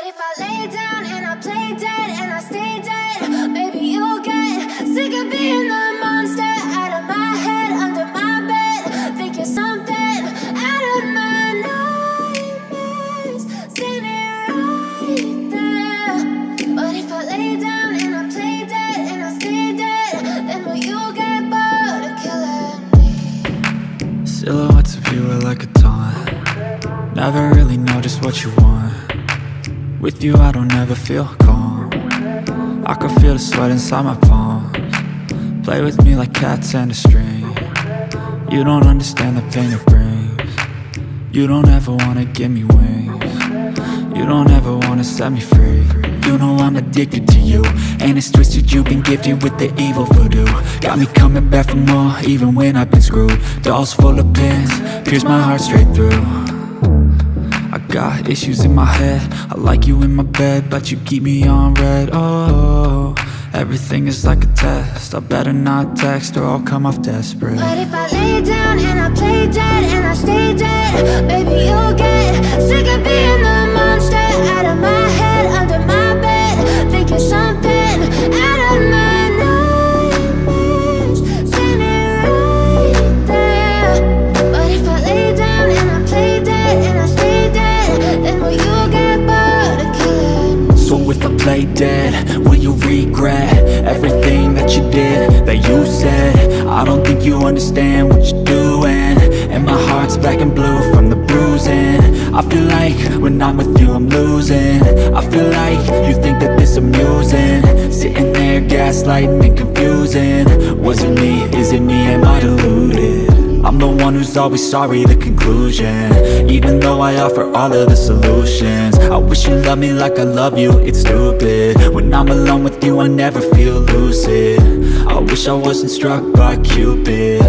if I lay down and I play dead and I stay dead, maybe you'll get sick of being the monster out of my head, under my bed. Think you're something out of my nightmares, standing right there. But if I lay down and I play dead and I stay dead, then will you get bored of killing me? Silhouettes of you are like a taunt. Never really know just what you want. With you I don't ever feel calm. I can feel the sweat inside my palms. Play with me like cats and a string. You don't understand the pain it brings. You don't ever wanna give me wings. You don't ever wanna set me free. You know I'm addicted to you, and it's twisted, you've been gifted with the evil voodoo. Got me coming back for more, even when I've been screwed. Dolls full of pins, pierce my heart straight through. I got issues in my head, I like you in my bed, but you keep me on red. Oh, everything is like a test. I better not text or I'll come off desperate. But if I lay down and I play dead and I stay dead, baby you'll get sick of being the monster out of my head, under my bed. Think you're something out of my nightmares, standing right there. But if I lay down and I play dead and I stay dead, then will you get bored of killing me? So if I play dead, will you regret everything that you did, that you said? I don't think you understand what you're doing, and my heart's black and blue from the bruising. I feel like when I'm with you I'm losing. I feel like you think that this amusing, sitting there gaslighting and confusing. Was it me? Is it me? Am I deluded? I'm the one who's always sorry, the conclusion, even though I offer all of the solutions. I wish you loved me like I love you, it's stupid. When I'm alone with you I never feel lucid. I wish I wasn't struck by Cupid.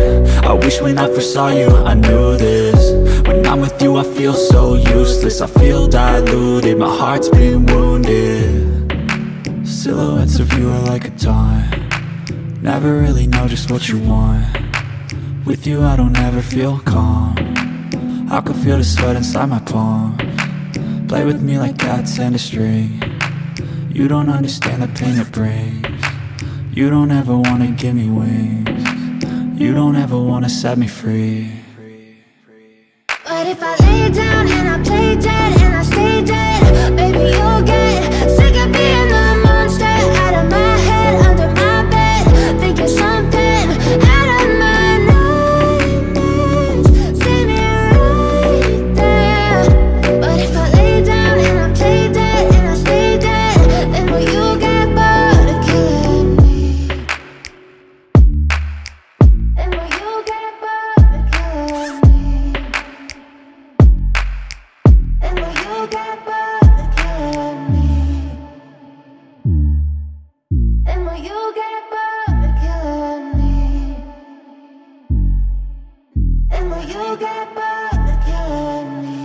I wish when I first saw you I knew this. When I'm with you I feel so useless, I feel diluted, my heart's been wounded. Silhouettes of you are like a taunt. Never really know just what you want. With you I don't ever feel calm. I can feel the sweat inside my palms. Play with me like cats and a string. You don't understand the pain it brings. You don't ever wanna give me wings. You don't ever wanna set me free. But if I lay down and I play dead and I stay dead, baby you'll get sick of being the monster out of my head, under my bed. Think you're something out of my nightmares, standing right there. But if I lay down and I play dead and I stay dead, then will you get bored of killing me? Then will you get bored of killing me? Then will you get bored of killing me? Then will you get bored of killing me? Then will you get bored of killing me?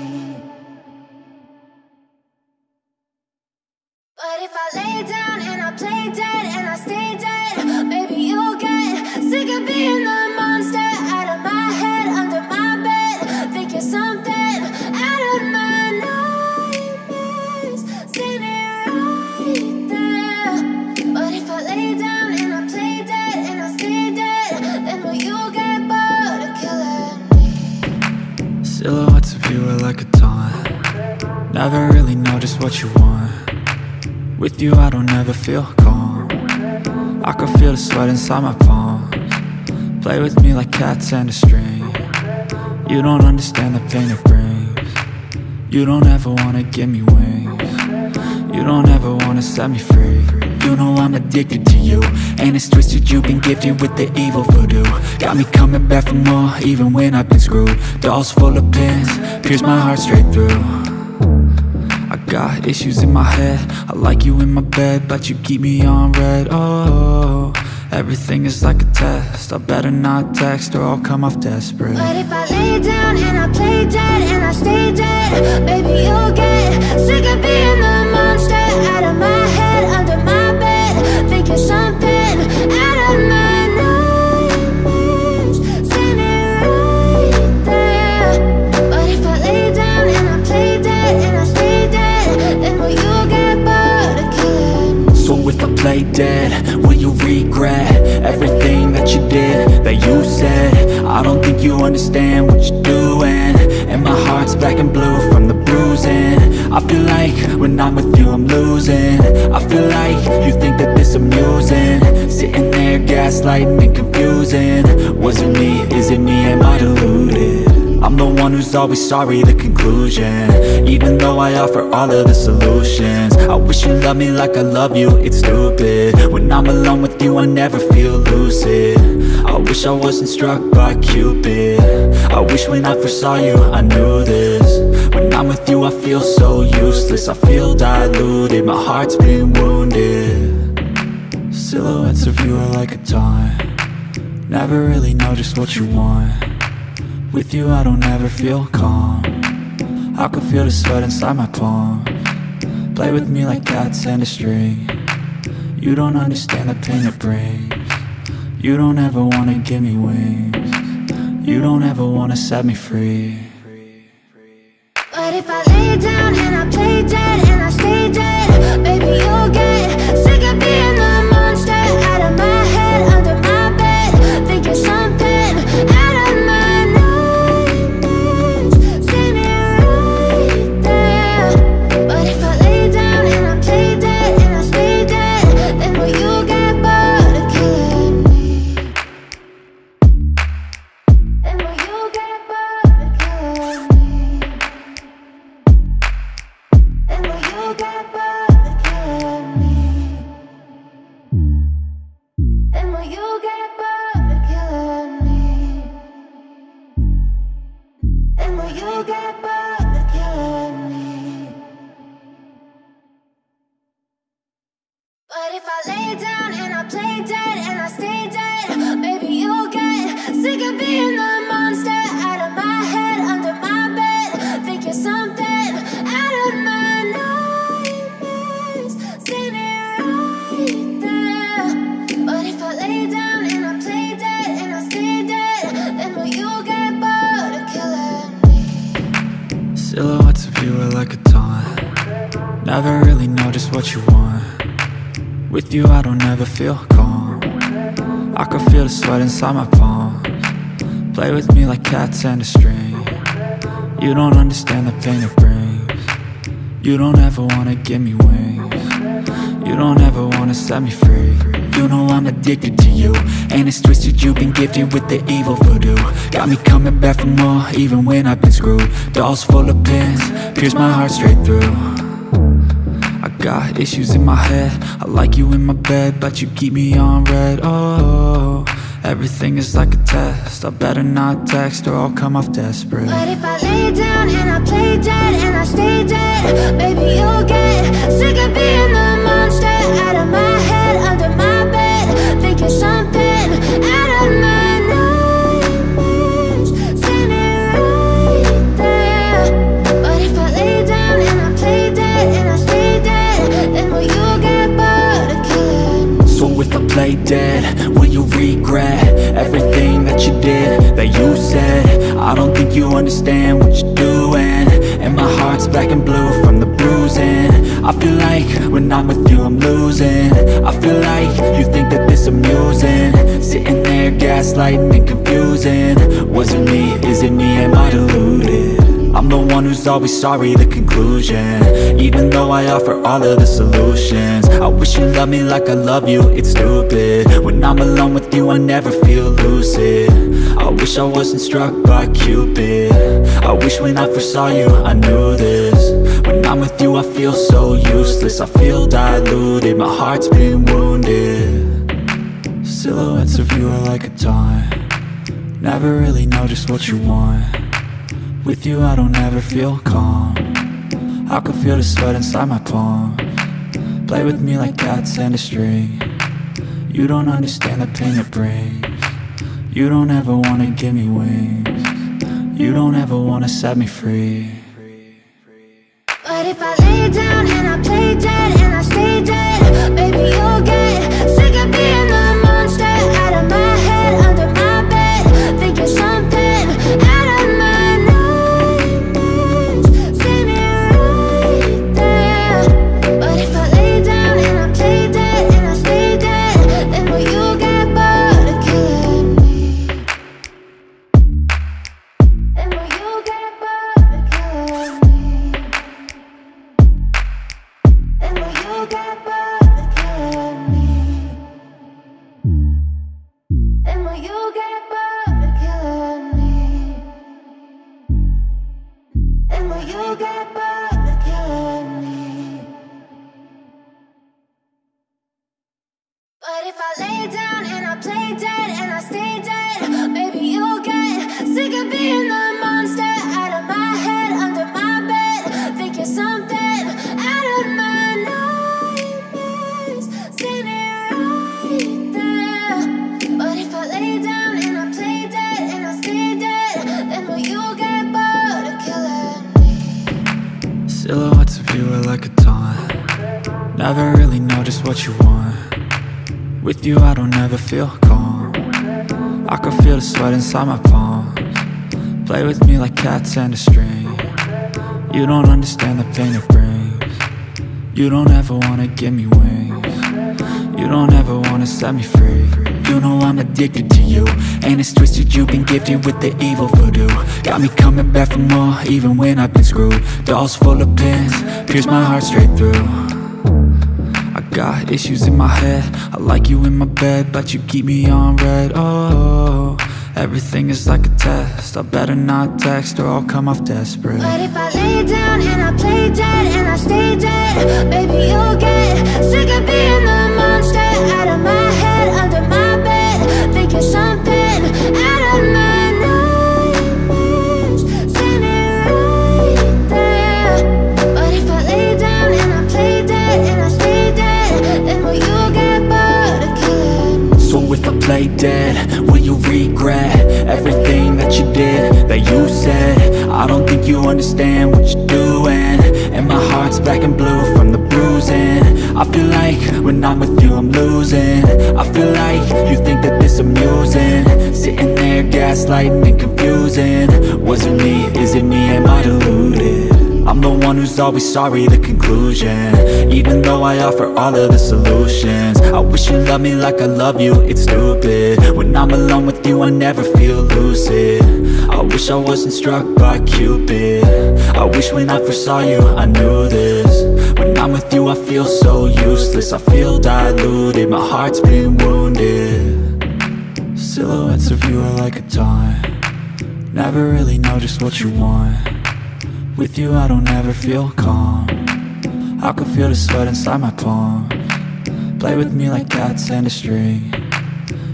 But if I lay down and I play dead and I stay dead, maybe you'll get sick of being the monster out of my head, under my bed. Think you're something out of my nightmares, standing right there. But if I lay down and I play dead and I stay dead, then will you get bored of killing me? Silhouettes of you are like a taunt. Never really know just what you want. With you I don't ever feel calm. I can feel the sweat inside my palms. Play with me like cats and a string. You don't understand the pain it brings. You don't ever wanna give me wings. You don't ever wanna set me free. You know I'm addicted to you, and it's twisted, you've been gifted with the evil voodoo. Got me coming back for more, even when I've been screwed. Dolls full of pins, pierce my heart straight through. I got issues in my head, I like you in my bed, but you keep me on red. Oh, everything is like a test. I better not text or I'll come off desperate. But if I lay down and I play dead and I stay dead, baby you'll get sick of being the monster out of my head, under my bed. Think you're something out of my nightmares, standing right there. But if I lay down and I play dead and I stay dead, then will you play dead, will you regret everything that you did, that you said? I don't think you understand what you're doing, and my heart's black and blue from the bruising. I feel like when I'm with you I'm losing. I feel like you think that this amusing, sitting there gaslighting and confusing. Was it me? Is it me? Am I deluded? I'm the one who's always sorry, the conclusion, even though I offer all of the solutions. I wish you loved me like I love you, it's stupid. When I'm alone with you I never feel lucid. I wish I wasn't struck by Cupid. I wish when I first saw you I knew this. When I'm with you I feel so useless, I feel diluted, my heart's been wounded. Silhouettes of you are like a taunt, never really know just what you want. With you I don't ever feel calm, I can feel the sweat inside my palms. Play with me like cats and a string, you don't understand the pain it brings. You don't ever wanna give me wings, you don't ever wanna set me free. But if I lay down and I play dead and I stay dead, baby you'll get sick of being the monster out of my head, under my bed, thinking something out of my nightmares. See me right there. But if I lay down and I play dead and I stay dead, then will you get bored of killing me? Then will you get bored of killing me? And will you get bored of killing me? And will you get bored of killing me? And will you get bored of killing me? But if I lay down and I play dead and I stay dead, baby you'll get sick of being the monster out of my head, under my bed, thinking something out of my nightmares. See me right there. But if I lay down and I play dead and I stay dead, then will you get bored of killing me? Silhouettes of you are like a taunt, never really know just what you want. With you I don't ever feel calm, I can feel the sweat inside my palms. Play with me like cats and a string, you don't understand the pain it brings. You don't ever wanna give me wings, you don't ever wanna set me free. You know I'm addicted to you, and it's twisted, you've been gifted with the evil voodoo. Got me coming back for more, even when I've been screwed. Dolls full of pins, pierce my heart straight through. I got issues in my head, I like you in my bed, but you keep me on red. Oh, everything is like a test, I better not text or I'll come off desperate. But if I lay down and I play dead and I stay dead, baby you'll get sick of being the monster out of my head, under my bed, thinking something out of my nightmares. See me right there. But if I lay down and I play dead and I stay dead, then will you get bored of killing me? So if I play dead, will you regret everything that you did, that you said? I don't think you understand what you're doing, and my heart's black and blue from the bruising. I feel like when I'm with you I'm losing. I feel like you think that this amusing, sitting there gaslighting and confusing. Was it me? Is it me? Am I deluded? I'm the one who's always sorry, the conclusion, even though I offer all of the solutions. I wish you loved me like I love you, it's stupid. When I'm alone with you I never feel lucid. I wish I wasn't struck by Cupid. I wish when I first saw you I knew this. When I'm with you I feel so useless, I feel diluted, my heart's been wounded. Silhouettes of you are like a taunt, never really know just what you want. With you I don't ever feel calm, I can feel the sweat inside my palms. Play with me like cats and a string, you don't understand the pain it brings. You don't ever wanna give me wings, you don't ever wanna set me free. But if I lay down and I play dead and I stay dead, baby you'll get sick of being the monster out of my head, under my bed, thinking something out of my nightmares. See me right there. But if I lay down and I play dead and I get bored of killing me? And will you get bored of killing me? And will you get bored of killing me? But if I lay down and I play dead and I stay dead, maybe you'll get sick of being the monster out of my head, under my bed. Think you're something out of my nightmares, standing right there. But if I lay down and I play dead and I stay dead, then will you get bored of killing me? Silhouettes of you are like a taunt. Never really know just what you want. With you I don't ever feel calm. I can feel the sweat inside my palms. Play with me like cats and a string. You don't understand the pain it brings. You don't ever wanna give me wings. You don't ever wanna set me free. You know I'm addicted to you, and it's twisted, you've been gifted with the evil voodoo. Got me coming back for more, even when I've been screwed. Dolls full of pins, pierce my heart straight through. I got issues in my head, I like you in my bed, but you keep me on red. Oh, everything is like a test, I better not text or I'll come off desperate. But if I lay down and I play dead and I stay dead, baby you'll get sick of being the monster out of my head, under my bed. Think you're something out of my nightmares, standing right there. But if I lay down and I play dead and I stay dead, then will you get bored of killing me? So if I play dead, will you regret everything that you did, that you said? I don't think you understand what you're doing, and my heart's black and blue from the bruising. I feel like when I'm with you I'm losing. I feel like you think that this amusing, sitting there gaslighting and confusing. Was it me? Is it me? Am I deluded? I'm the one who's always sorry, the conclusion, even though I offer all of the solutions. I wish you loved me like I love you, it's stupid. When I'm alone with you I never feel lucid. I wish I wasn't struck by Cupid. I wish when I first saw you I knew this. When I'm with you I feel so useless, I feel diluted, my heart's been wounded. Silhouettes of you are like a taunt. Never really know just what you want. With you I don't ever feel calm. I can feel the sweat inside my palms. Play with me like cats and a string.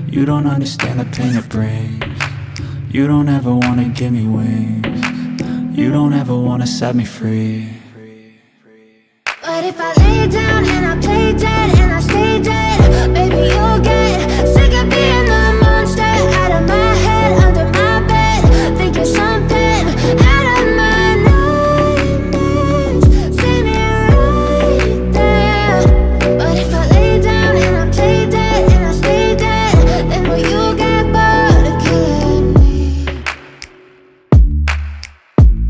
You don't understand the pain it brings. You don't ever wanna give me wings. You don't ever wanna set me free. But if I lay down and I play dead and I stay dead, baby you'll get sick of being the monster out of my head, under my bed. Think you're something out of my nightmares, standing right there. But if I lay down and I play dead and I stay dead, then will you get bored of killing me?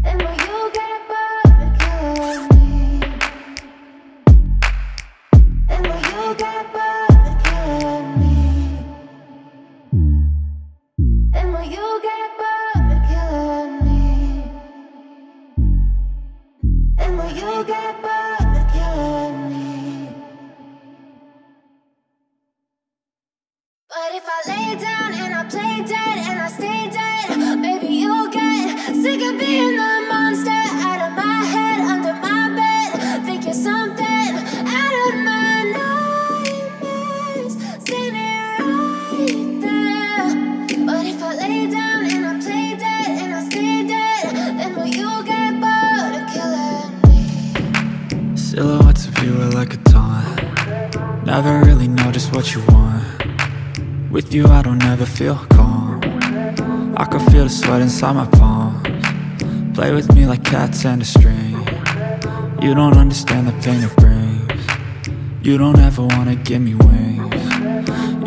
And will you get bored of killing me? And will you get bored of killing me? And will you get bored of killing me? And will you get bored of killing me? But if I lay down and I play dead and I stay dead, baby you'll get sick of being the monster out of my head, under my bed. Think you're something out of my nightmares, standing right there. But if I lay down and I play dead and I stay dead, then will you get bored of killing me? Silhouettes of you are like a taunt. Never really know just what you want. With you I don't ever feel calm. I can feel the sweat inside my palms. Play with me like cats and a string. You don't understand the pain it brings. You don't ever wanna give me wings.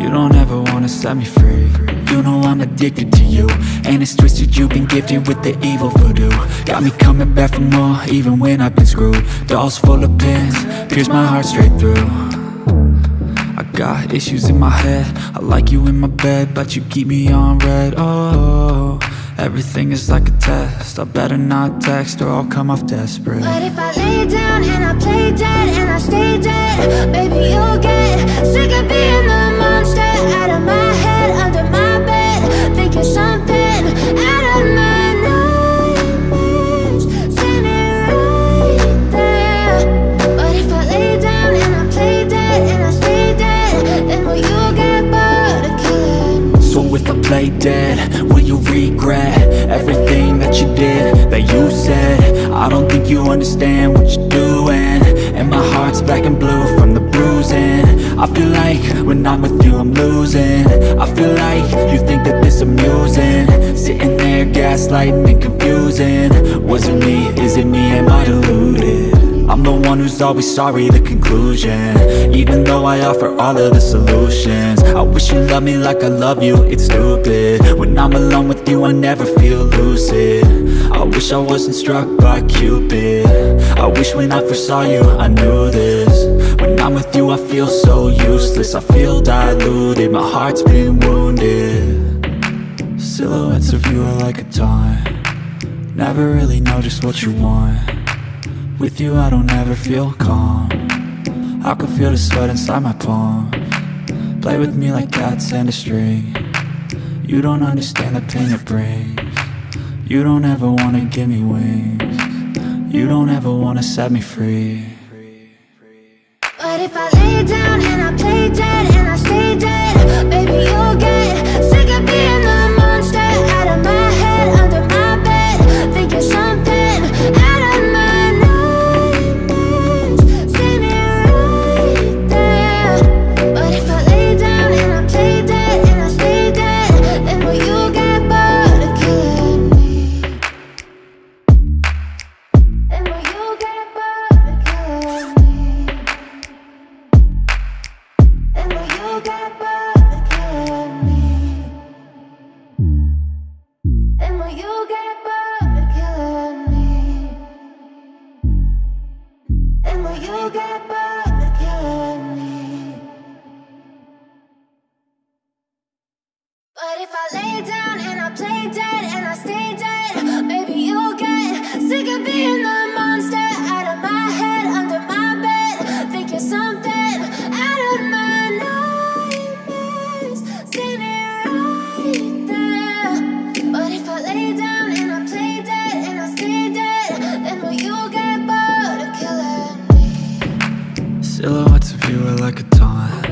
You don't ever wanna set me free. You know I'm addicted to you, and it's twisted, you've been gifted with the evil voodoo. Got me coming back for more, even when I've been screwed. Dolls full of pins, pierce my heart straight through. I got issues in my head, I like you in my bed, but you keep me on red. Oh, everything is like a test, I better not text or I'll come off desperate. But if I lay down and I play dead and I stay dead, you understand what you're doing. And my heart's black and blue from the bruising. I feel like when I'm with you I'm losing. I feel like you think that this amusing. Sitting there gaslighting and confusing. Was it me? Is it me? Am I deluded? I'm the one who's always sorry, the conclusion. Even though I offer all of the solutions. I wish you loved me like I love you, it's stupid. When I'm alone with you I never feel lucid. I wish I wasn't struck by Cupid. I wish when I first saw you I knew this. When I'm with you I feel so useless. I feel diluted, my heart's been wounded. Silhouettes of you are like a taunt. Never really know just what you want. With you I don't ever feel calm. I can feel the sweat inside my palm. Play with me like cats and a string. You don't understand the pain it brings. You don't ever wanna give me wings. You don't ever wanna set me free. But if I lay down and I play dead and I stay dead, baby you'll get sick of being the monster out of my head, under my bed, thinking something out of my nightmares. See me right there. But if I lay down and I play dead and I stay dead, then will you get bored of killing me? Then will you get bored of killing me? Then will you get bored of killing me? Then will you get bored of killing me? Then will you get bored of killing me? But if I lay down and I play dead and I stay dead, baby you'll get sick of being the monster out of my head, under my bed, thinking something out of my nightmares. See me right there. But if I lay down and I play dead and I stay dead, then will you get bored of killing me? Silhouettes of you are like a taunt.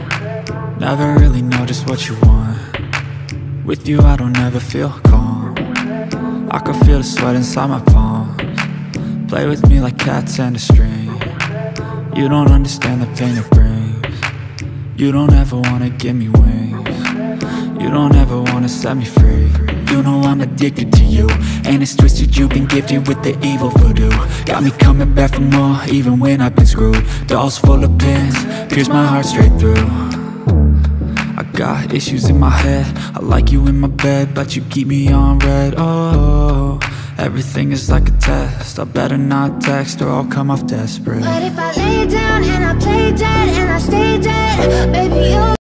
Never really know just what you want. With you I don't ever feel calm. I can feel the sweat inside my palms. Play with me like cats and a string. You don't understand the pain it brings. You don't ever wanna give me wings. You don't ever wanna set me free. You know I'm addicted to you, and it's twisted, you've been gifted with the evil voodoo. Got me coming back for more, even when I've been screwed. Dolls full of pins, pierce my heart straight through. I got issues in my head, I like you in my bed, but you keep me on red. Oh, everything is like a test. I better not text or I'll come off desperate. But if I lay down and I play dead and I stay dead, baby you